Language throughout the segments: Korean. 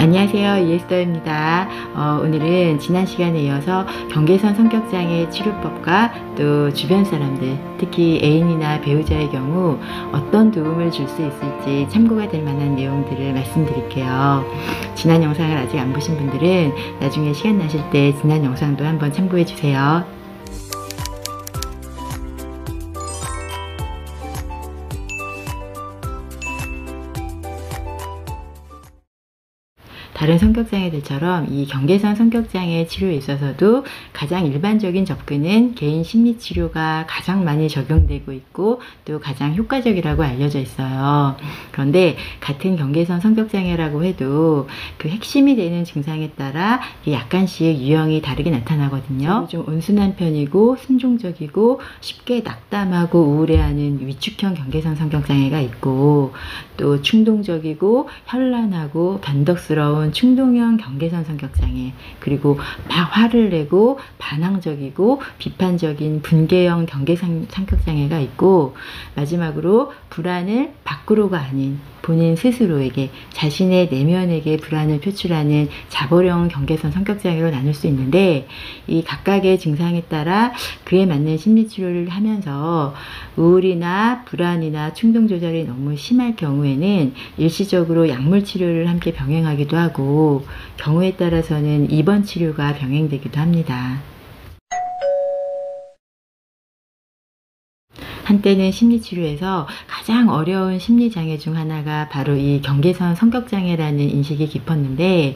안녕하세요, 이에스더입니다. 오늘은 지난 시간에 이어서 경계선 성격장애 치료법과 또 주변 사람들, 특히 애인이나 배우자의 경우 어떤 도움을 줄 수 있을지 참고가 될 만한 내용들을 말씀드릴게요. 지난 영상을 아직 안 보신 분들은 나중에 시간 나실 때 지난 영상도 한번 참고해 주세요. 다른 성격장애들처럼 이 경계선 성격장애 치료에 있어서도 가장 일반적인 접근은 개인 심리치료가 가장 많이 적용되고 있고 또 가장 효과적이라고 알려져 있어요. 그런데 같은 경계선 성격장애라고 해도 그 핵심이 되는 증상에 따라 약간씩 유형이 다르게 나타나거든요. 좀 온순한 편이고 순종적이고 쉽게 낙담하고 우울해하는 위축형 경계선 성격장애가 있고, 또 충동적이고 현란하고 변덕스러운 충동형 경계선 성격장애, 그리고 막 화를 내고 반항적이고 비판적인 분개형 경계선 성격장애가 있고, 마지막으로 불안을 밖으로가 아닌 본인 스스로에게, 자신의 내면에게 불안을 표출하는 자벌형 경계선 성격장애로 나눌 수 있는데, 이 각각의 증상에 따라 그에 맞는 심리치료를 하면서 우울이나 불안이나 충동 조절이 너무 심할 경우에는 일시적으로 약물 치료를 함께 병행하기도 하고, 경우에 따라서는 입원 치료가 병행되기도 합니다. 한때는 심리치료에서 가장 어려운 심리장애 중 하나가 바로 이 경계선 성격장애라는 인식이 깊었는데,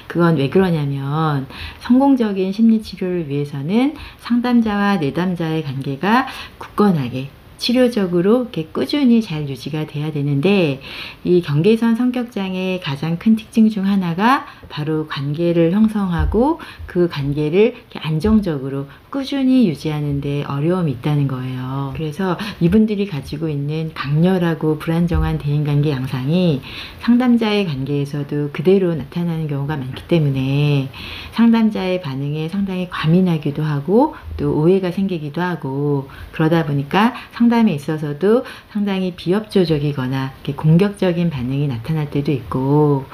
그건 왜 그러냐면 성공적인 심리치료를 위해서는 상담자와 내담자의 관계가 굳건하게 치료적으로 이렇게 꾸준히 잘 유지가 돼야 되는데, 이 경계선 성격장애의 가장 큰 특징 중 하나가 바로 관계를 형성하고 그 관계를 이렇게 안정적으로 꾸준히 유지하는 데 어려움이 있다는 거예요. 그래서 이분들이 가지고 있는 강렬하고 불안정한 대인관계 양상이 상담자의 관계에서도 그대로 나타나는 경우가 많기 때문에 상담자의 반응에 상당히 과민하기도 하고 또 오해가 생기기도 하고, 그러다 보니까 상담에 있어서도 상당히 비협조적이거나 공격적인 반응이 나타날 때도 있고,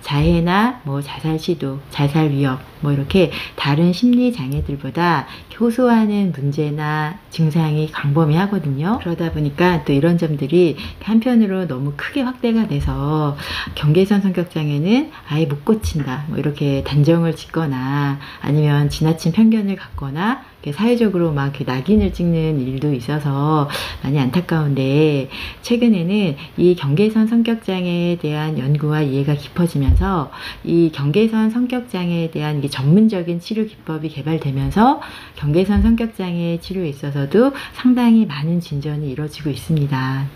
자해나 자살 시도, 자살 위협, 이렇게 다른 심리 장애들보다 호소하는 문제나 증상이 광범위하거든요. 그러다 보니까 또 이런 점들이 한편으로 너무 크게 확대가 돼서 경계선 성격장애는 아예 못 고친다, 이렇게 단정을 짓거나 아니면 지나친 편견을 갖거나 사회적으로 막 낙인을 찍는 일도 있어서 많이 안타까운데, 최근에는 이 경계선 성격장애에 대한 연구와 이해가 깊어지면서 이 경계선 성격장애에 대한 전문적인 치료 기법이 개발되면서 경계선 성격장애 치료에 있어서도 상당히 많은 진전이 이루어지고 있습니다.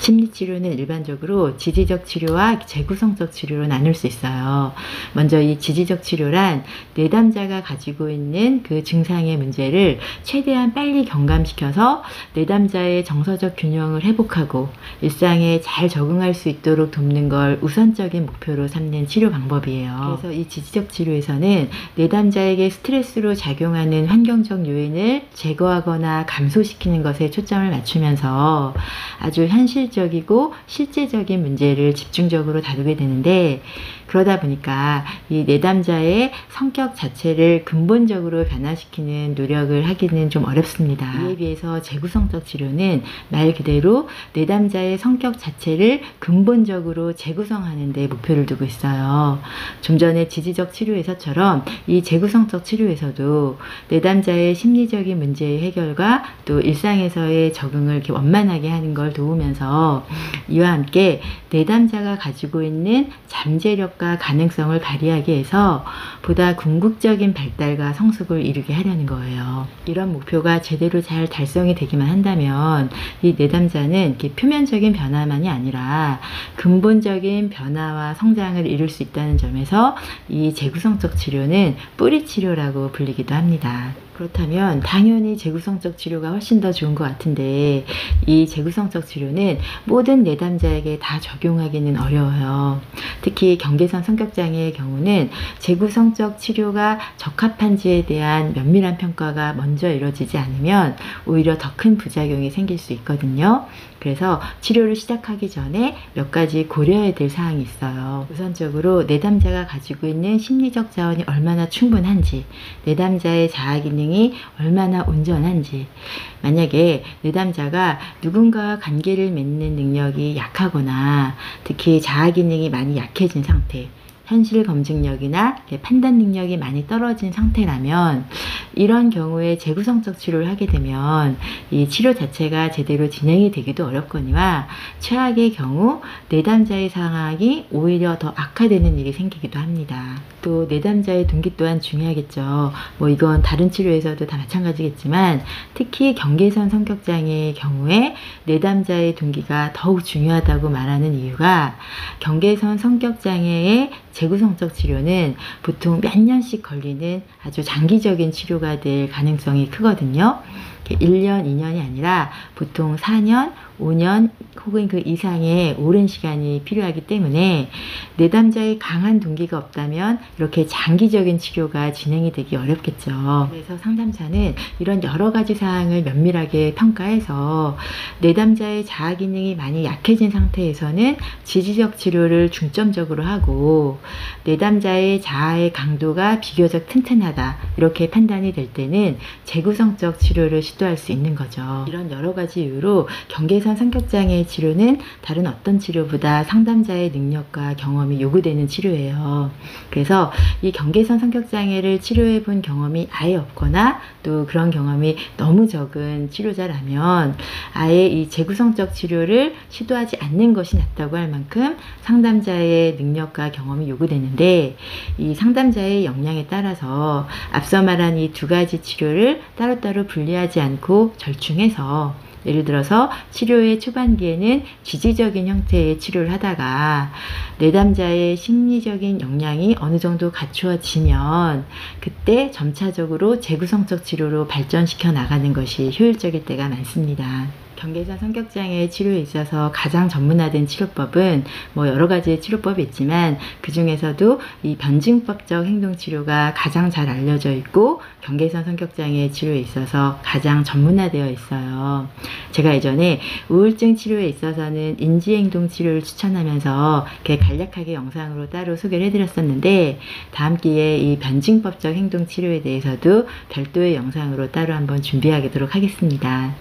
심리치료는 일반적으로 지지적 치료와 재구성적 치료로 나눌 수 있어요. 먼저 이 지지적 치료란 내담자가 가지고 있는 그 증상의 문제를 최대한 빨리 경감시켜서 내담자의 정서적 균형을 회복하고 일상에 잘 적응할 수 있도록 돕는 걸 우선적인 목표로 삼는 치료 방법이에요. 그래서 이 지지적 치료에서는 내담자에게 스트레스로 작용하는 환경적 요인을 제거하거나 감소시키는 것에 초점을 맞추면서 아주 현실적이고 실제적인 문제를 집중적으로 다루게 되는데, 그러다 보니까 이 내담자의 성격 자체를 근본적으로 변화시키는 노력을 하기는 좀 어렵습니다. 이에 비해서 재구성적 치료는 말 그대로 내담자의 성격 자체를 근본적으로 재구성하는 데 목표를 두고 있어요. 좀 전에 지지적 치료에서처럼 이 재구성적 치료에서도 내담자의 심리적인 문제의 해결과 또 일상에서의 적응을 이렇게 원만하게 하는 걸 도우면서, 이와 함께 내담자가 가지고 있는 잠재력과 가능성을 발휘하게 해서 보다 궁극적인 발달과 성숙을 이루게 하려는 거예요. 이런 목표가 제대로 잘 달성이 되기만 한다면 이 내담자는 이렇게 표면적인 변화만이 아니라 근본적인 변화와 성장을 이룰 수 있다는 점에서 이 재구성적 치료는 뿌리 치료라고 불리기도 합니다. 그렇다면 당연히 재구성적 치료가 훨씬 더 좋은 것 같은데, 이 재구성적 치료는 모든 내담자에게 다 적용하기는 어려워요. 특히 경계선 성격장애의 경우는 재구성적 치료가 적합한지에 대한 면밀한 평가가 먼저 이루어지지 않으면 오히려 더 큰 부작용이 생길 수 있거든요. 그래서 치료를 시작하기 전에 몇 가지 고려해야 될 사항이 있어요. 우선적으로 내담자가 가지고 있는 심리적 자원이 얼마나 충분한지, 내담자의 자아 기능이 얼마나 온전한지, 만약에 내담자가 누군가와 관계를 맺는 능력이 약하거나 특히 자아 기능이 많이 약해진 상태, 현실 검증력이나 판단 능력이 많이 떨어진 상태라면 이런 경우에 재구성적 치료를 하게 되면 이 치료 자체가 제대로 진행이 되기도 어렵거니와 최악의 경우 내담자의 상황이 오히려 더 악화되는 일이 생기기도 합니다. 또 내담자의 동기 또한 중요하겠죠. 뭐 이건 다른 치료에서도 다 마찬가지겠지만 특히 경계선 성격장애의 경우에 내담자의 동기가 더욱 중요하다고 말하는 이유가 경계선 성격장애의 재구성적 치료는 보통 몇 년씩 걸리는 아주 장기적인 치료가 될 가능성이 크거든요. 1년, 2년이 아니라 보통 4년, 5년 혹은 그 이상의 오랜 시간이 필요하기 때문에 내담자의 강한 동기가 없다면 이렇게 장기적인 치료가 진행이 되기 어렵겠죠. 그래서 상담사는 이런 여러 가지 사항을 면밀하게 평가해서 내담자의 자아 기능이 많이 약해진 상태에서는 지지적 치료를 중점적으로 하고 내담자의 자아의 강도가 비교적 튼튼하다 이렇게 판단이 될 때는 재구성적 치료를 시도할 수 있는 거죠. 이런 여러 가지 이유로 경계선 성격장애 치료는 다른 어떤 치료보다 상담자의 능력과 경험이 요구되는 치료예요. 그래서 이 경계선 성격장애를 치료해 본 경험이 아예 없거나 또 그런 경험이 너무 적은 치료자라면 아예 이 재구성적 치료를 시도하지 않는 것이 낫다고 할 만큼 상담자의 능력과 경험이 요구되는데 이 상담자의 역량에 따라서 앞서 말한 이 두 가지 치료를 따로따로 분리하지 않고 절충해서 예를 들어서 치료의 초반기에는 지지적인 형태의 치료를 하다가 내담자의 심리적인 역량이 어느 정도 갖추어지면 그때 점차적으로 재구성적 치료로 발전시켜 나가는 것이 효율적일 때가 많습니다. 경계선 성격장애 치료에 있어서 가장 전문화된 치료법은 뭐 여러 가지 치료법이 있지만 그 중에서도 이 변증법적 행동치료가 가장 잘 알려져 있고 경계선 성격장애 치료에 있어서 가장 전문화되어 있어요. 제가 예전에 우울증 치료에 있어서는 인지행동 치료를 추천하면서 이렇게 간략하게 영상으로 따로 소개를 해드렸었는데 다음 기회에 이 변증법적 행동치료에 대해서도 별도의 영상으로 따로 한번 준비하도록 하겠습니다.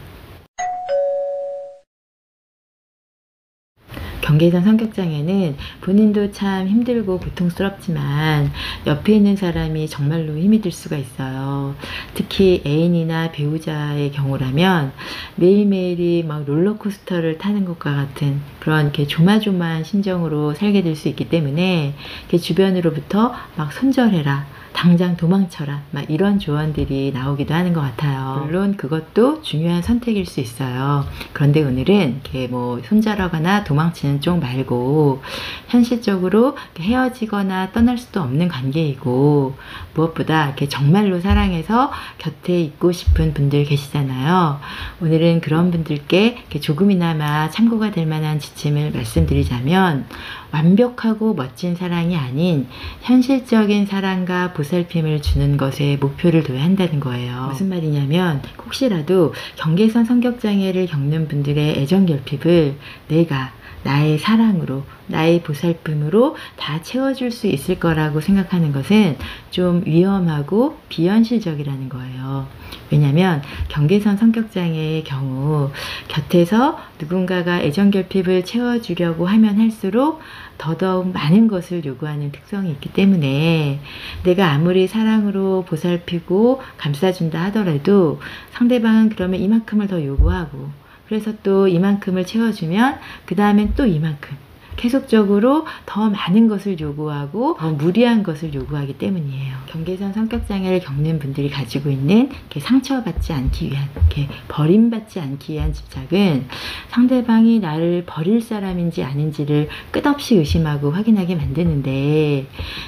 경계선 성격장애는 본인도 참 힘들고 고통스럽지만 옆에 있는 사람이 정말로 힘이 들 수가 있어요. 특히 애인이나 배우자의 경우라면 매일매일이 막 롤러코스터를 타는 것과 같은 그런 이렇게 조마조마한 심정으로 살게 될 수 있기 때문에 이렇게 주변으로부터 막 손절해라, 당장 도망쳐라, 막 이런 조언들이 나오기도 하는 것 같아요. 물론 그것도 중요한 선택일 수 있어요. 그런데 오늘은 이렇게 뭐 손절하거나 도망치는 쪽 말고 현실적으로 헤어지거나 떠날 수도 없는 관계이고 무엇보다 이렇게 정말로 사랑해서 곁에 있고 싶은 분들 계시잖아요. 오늘은 그런 분들께 이렇게 조금이나마 참고가 될 만한 지침을 말씀드리자면 완벽하고 멋진 사랑이 아닌 현실적인 사랑과 보살핌을 주는 것에 목표를 둬야 한다는 거예요. 무슨 말이냐면 혹시라도 경계선 성격장애를 겪는 분들의 애정결핍을 내가 나의 사랑으로, 나의 보살핌으로 다 채워줄 수 있을 거라고 생각하는 것은 좀 위험하고 비현실적이라는 거예요. 왜냐하면 경계선 성격장애의 경우 곁에서 누군가가 애정결핍을 채워주려고 하면 할수록 더더욱 많은 것을 요구하는 특성이 있기 때문에 내가 아무리 사랑으로 보살피고 감싸준다 하더라도 상대방은 그러면 이만큼을 더 요구하고 그래서 또 이만큼을 채워주면 그 다음엔 또 이만큼 계속적으로 더 많은 것을 요구하고 더 무리한 것을 요구하기 때문이에요. 경계선 성격장애를 겪는 분들이 가지고 있는 상처받지 않기 위한, 버림받지 않기 위한 집착은 상대방이 나를 버릴 사람인지 아닌지를 끝없이 의심하고 확인하게 만드는데,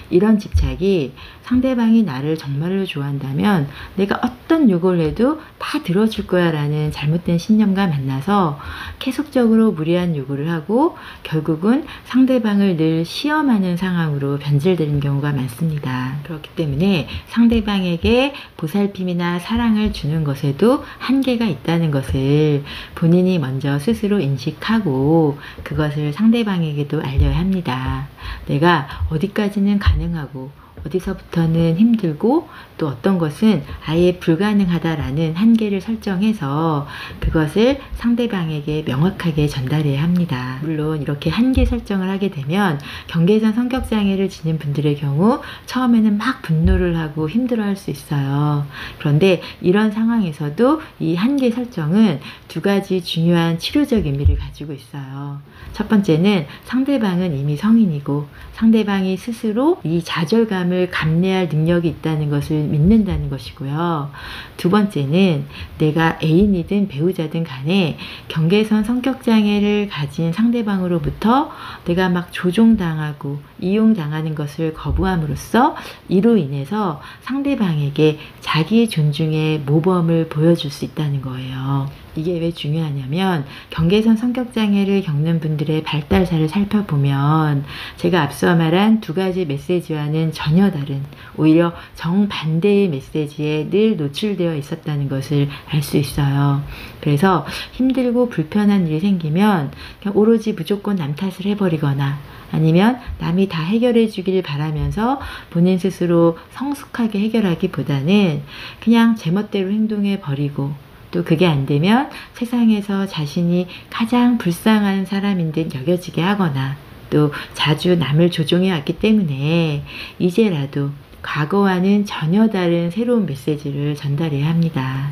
이런 집착이 상대방이 나를 정말로 좋아한다면 내가 어떤 요구를 해도 다 들어줄 거야 라는 잘못된 신념과 만나서 계속적으로 무리한 요구를 하고 결국은 상대방을 늘 시험하는 상황으로 변질되는 경우가 많습니다. 그렇기 때문에 상대방에게 보살핌이나 사랑을 주는 것에도 한계가 있다는 것을 본인이 먼저 스스로 인식하고 그것을 상대방에게도 알려야 합니다. 내가 어디까지는 가능하고 어디서부터는 힘들고 또 어떤 것은 아예 불가능하다라는 한계를 설정해서 그것을 상대방에게 명확하게 전달해야 합니다. 물론 이렇게 한계 설정을 하게 되면 경계선 성격장애를 지닌 분들의 경우 처음에는 막 분노를 하고 힘들어할 수 있어요. 그런데 이런 상황에서도 이 한계 설정은 두 가지 중요한 치료적 의미를 가지고 있어요. 첫 번째는 상대방은 이미 성인이고 상대방이 스스로 이 좌절감을 감내할 능력이 있다는 것을 믿는다는 것이고요. 두 번째는 내가 애인이든 배우자든 간에 경계선 성격장애를 가진 상대방으로부터 내가 막 조종당하고 이용당하는 것을 거부함으로써 이로 인해서 상대방에게 자기 존중의 모범을 보여줄 수 있다는 거예요. 이게 왜 중요하냐면 경계선 성격장애를 겪는 분들의 발달사를 살펴보면 제가 앞서 말한 두 가지 메시지와는 전혀 다른 오히려 정반대의 메시지에 늘 노출되어 있었다는 것을 알 수 있어요. 그래서 힘들고 불편한 일이 생기면 그냥 오로지 무조건 남 탓을 해버리거나 아니면 남이 다 해결해 주길 바라면서 본인 스스로 성숙하게 해결하기보다는 그냥 제멋대로 행동해 버리고 또 그게 안 되면 세상에서 자신이 가장 불쌍한 사람인 듯 여겨지게 하거나 또 자주 남을 조종해 왔기 때문에 이제라도 과거와는 전혀 다른 새로운 메시지를 전달해야 합니다.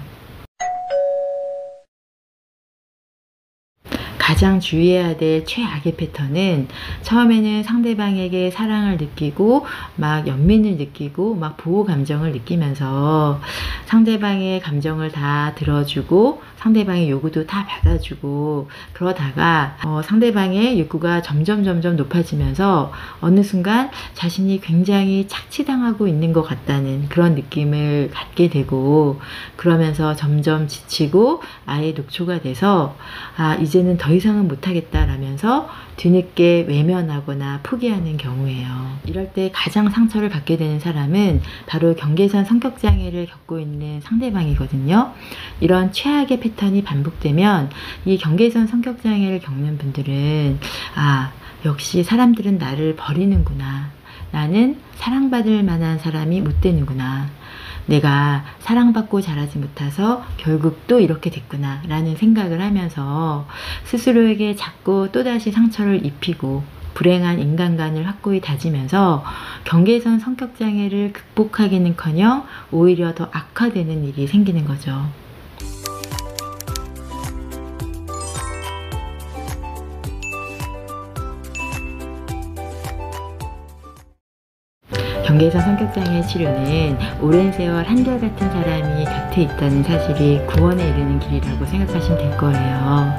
가장 주의해야 될 최악의 패턴은 처음에는 상대방에게 사랑을 느끼고 막 연민을 느끼고 막 보호 감정을 느끼면서 상대방의 감정을 다 들어주고 상대방의 요구도 다 받아주고 그러다가 상대방의 욕구가 점점 높아지면서 어느 순간 자신이 굉장히 착취당하고 있는 것 같다는 그런 느낌을 갖게 되고 그러면서 점점 지치고 아예 녹초가 돼서 이제는 더 이상은 못하겠다라면서 뒤늦게 외면하거나 포기하는 경우예요. 이럴 때 가장 상처를 받게 되는 사람은 바로 경계선 성격장애를 겪고 있는 상대방이거든요. 이런 최악의 패턴이 반복되면 이 경계선 성격장애를 겪는 분들은 역시 사람들은 나를 버리는구나. 나는 사랑받을 만한 사람이 못 되는구나. 내가 사랑받고 자라지 못해서 결국 또 이렇게 됐구나 라는 생각을 하면서 스스로에게 자꾸 또다시 상처를 입히고 불행한 인간관을 확고히 다지면서 경계선 성격장애를 극복하기는커녕 오히려 더 악화되는 일이 생기는 거죠. 경계선 성격장애 치료는 오랜 세월 한결같은 사람이 곁에 있다는 사실이 구원에 이르는 길이라고 생각하시면 될 거예요.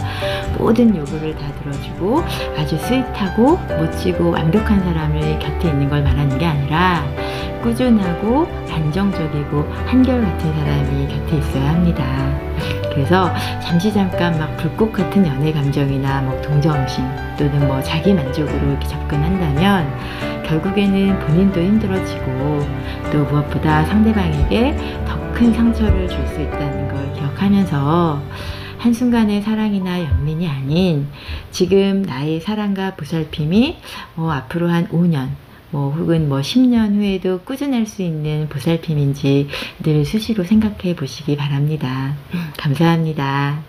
모든 요구를 다 들어주고 아주 스윗하고 멋지고 완벽한 사람을 곁에 있는 걸 말하는 게 아니라 꾸준하고 안정적이고 한결같은 사람이 곁에 있어야 합니다. 그래서 잠깐 막 불꽃 같은 연애 감정이나 동정심 또는 자기 만족으로 이렇게 접근한다면 결국에는 본인도 힘들어지고 또 무엇보다 상대방에게 더 큰 상처를 줄 수 있다는 걸 기억하면서 한순간의 사랑이나 연민이 아닌 지금 나의 사랑과 보살핌이 앞으로 한 5년 혹은 10년 후에도 꾸준할 수 있는 보살핌인지 늘 수시로 생각해 보시기 바랍니다. 감사합니다.